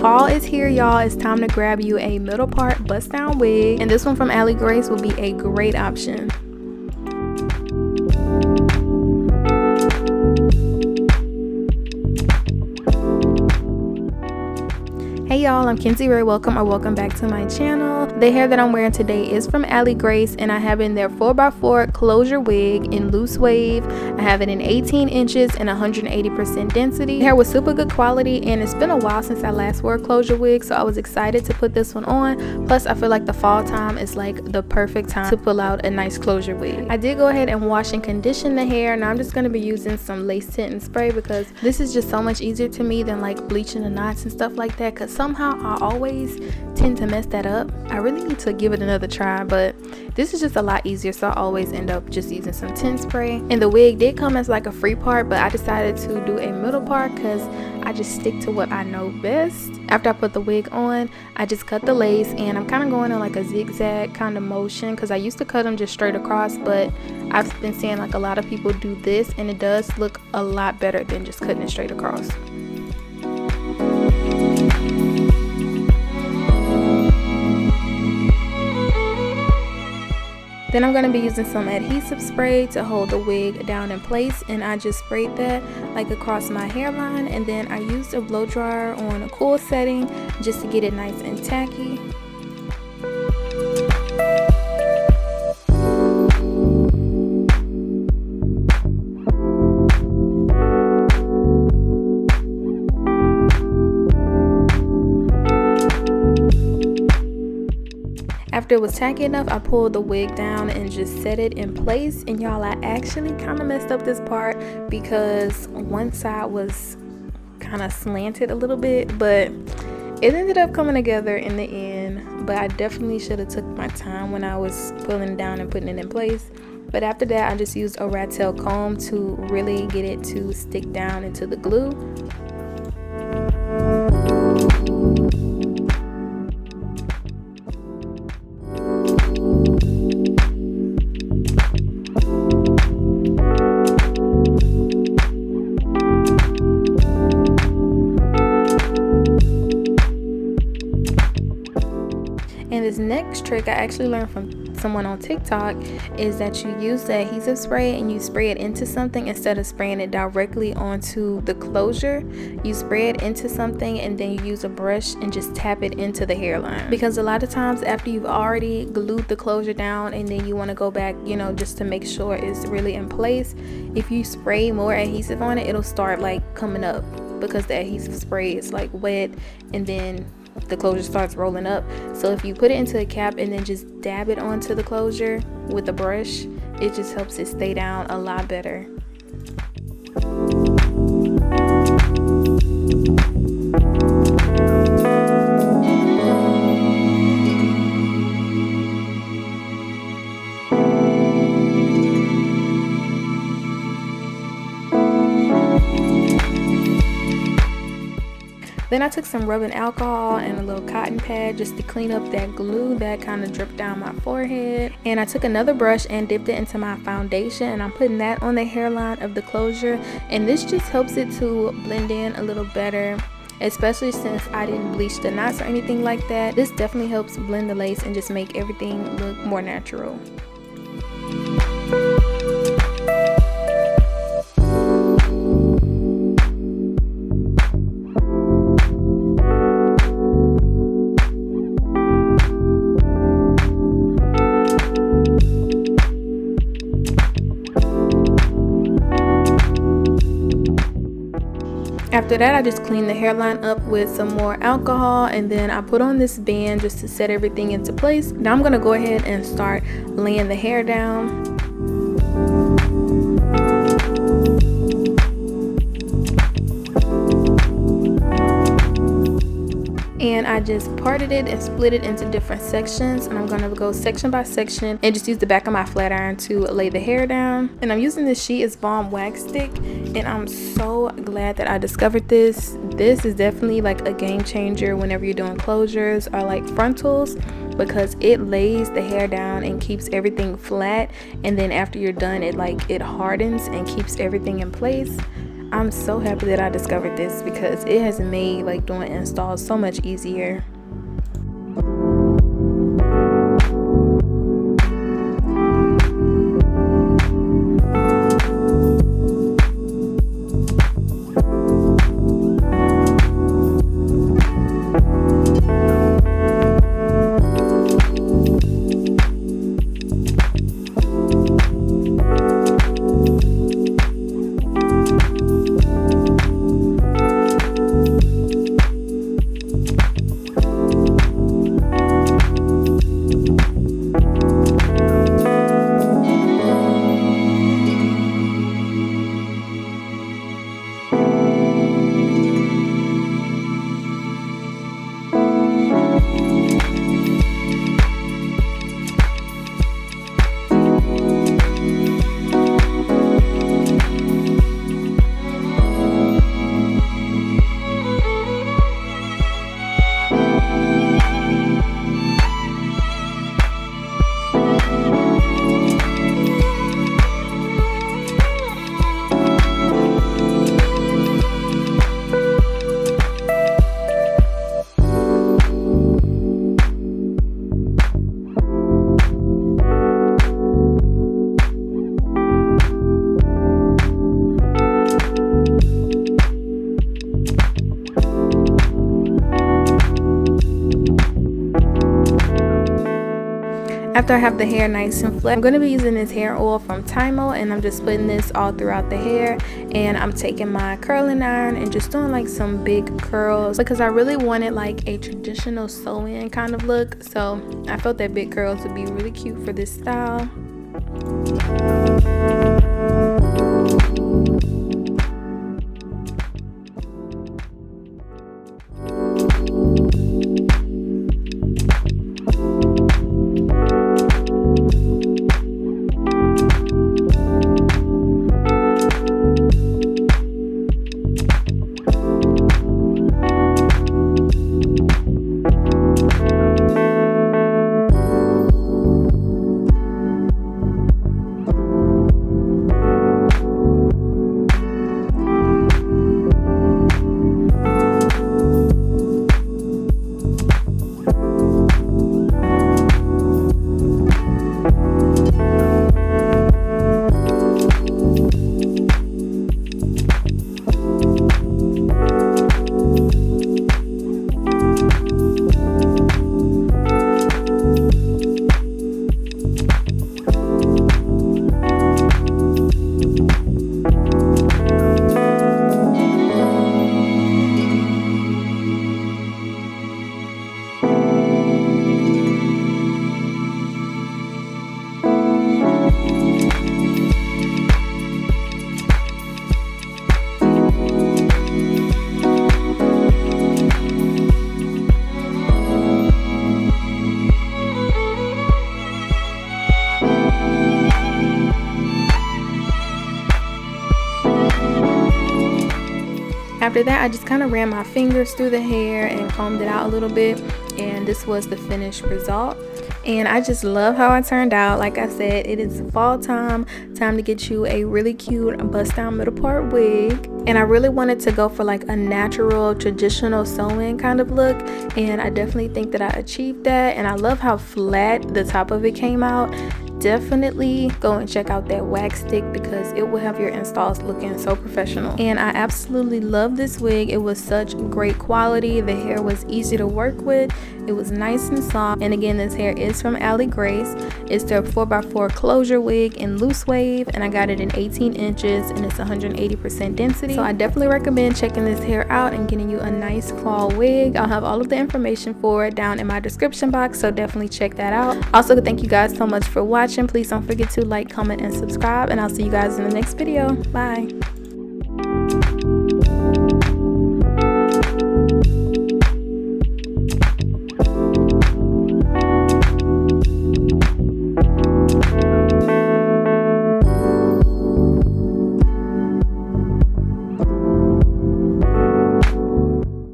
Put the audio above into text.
Fall is here, y'all. It's time to grab you a middle part bust down wig, and this one from AliGrace will be a great option. Hey y'all, I'm kinzeyrae. Welcome back to my channel. The hair that I'm wearing today is from AliGrace, and I have in their 4x4 closure wig in loose wave. I have it in 18 inches and 180% density. The hair was super good quality, and it's been a while since I last wore a closure wig, so I was excited to put this one on. Plus, I feel like the fall time is like the perfect time to pull out a nice closure wig. I did go ahead and wash and condition the hair. Now I'm just going to be using some lace tint and spray because this is just so much easier to me than like bleaching the knots and stuff like that, because somehow I always tend to mess that up. I really need to give it another try, but this is just a lot easier, so I always end up just using some tint spray. And the wig did come as like a free part, but I decided to do a middle part because I just stick to what I know best. After I put the wig on, I just cut the lace, and I'm kind of going in like a zigzag kind of motion because I used to cut them just straight across, but I've been seeing like a lot of people do this, and it does look a lot better than just cutting it straight across. Then I'm going to be using some adhesive spray to hold the wig down in place, and I just sprayed that like across my hairline, and then I used a blow dryer on a cool setting just to get it nice and tacky. After it was tacky enough, I pulled the wig down and just set it in place. And y'all, I actually kind of messed up this part because one side was kind of slanted a little bit, but it ended up coming together in the end. But I definitely should have took my time when I was pulling it down and putting it in place. But after that, I just used a rat tail comb to really get it to stick down into the glue. And this next trick I actually learned from someone on TikTok is that you use the adhesive spray and you spray it into something instead of spraying it directly onto the closure. You spray it into something and then you use a brush and just tap it into the hairline, because a lot of times after you've already glued the closure down and then you want to go back, you know, just to make sure it's really in place, if you spray more adhesive on it, it'll start like coming up because the adhesive spray is like wet and then the closure starts rolling up. So if you put it into a cap and then just dab it onto the closure with a brush, it just helps it stay down a lot better. Then I took some rubbing alcohol and a little cotton pad just to clean up that glue that kind of dripped down my forehead. And I took another brush and dipped it into my foundation, and I'm putting that on the hairline of the closure. And this just helps it to blend in a little better, especially since I didn't bleach the knots or anything like that. This definitely helps blend the lace and just make everything look more natural. After that, I just cleaned the hairline up with some more alcohol, and then I put on this band just to set everything into place. Now I'm going to go ahead and start laying the hair down. And I just parted it and split it into different sections, and I'm going to go section by section and just use the back of my flat iron to lay the hair down. And I'm using this She Is Bomb wax stick, and I'm so glad that I discovered this. This is definitely like a game changer whenever you're doing closures or like frontals, because it lays the hair down and keeps everything flat, and then after you're done, it hardens and keeps everything in place. I'm so happy that I discovered this because it has made like doing installs so much easier. After I have the hair nice and flat, I'm going to be using this hair oil from Tymo, and I'm just putting this all throughout the hair, and I'm taking my curling iron and just doing like some big curls because I really wanted like a traditional sew-in kind of look, so I felt that big curls would be really cute for this style. After that, I just kind of ran my fingers through the hair and combed it out a little bit, and this was the finished result. And I just love how it turned out. Like I said, it is fall time to get you a really cute bust down middle part wig, and I really wanted to go for like a natural traditional sew-in kind of look, and I definitely think that I achieved that. And I love how flat the top of it came out. Definitely go and check out that wax stick because it will have your installs looking so professional. And I absolutely love this wig. It was such great quality. The hair was easy to work with. It was nice and soft. And again, this hair is from AliGrace. It's their 4x4 closure wig in loose wave, and I got it in 18 inches and it's 180% density. So I definitely recommend checking this hair out and getting you a nice fall wig. I'll have all of the information for it down in my description box, so definitely check that out. Also, thank you guys so much for watching. Please don't forget to like, comment, and subscribe, and I'll see you guys in the next video. Bye.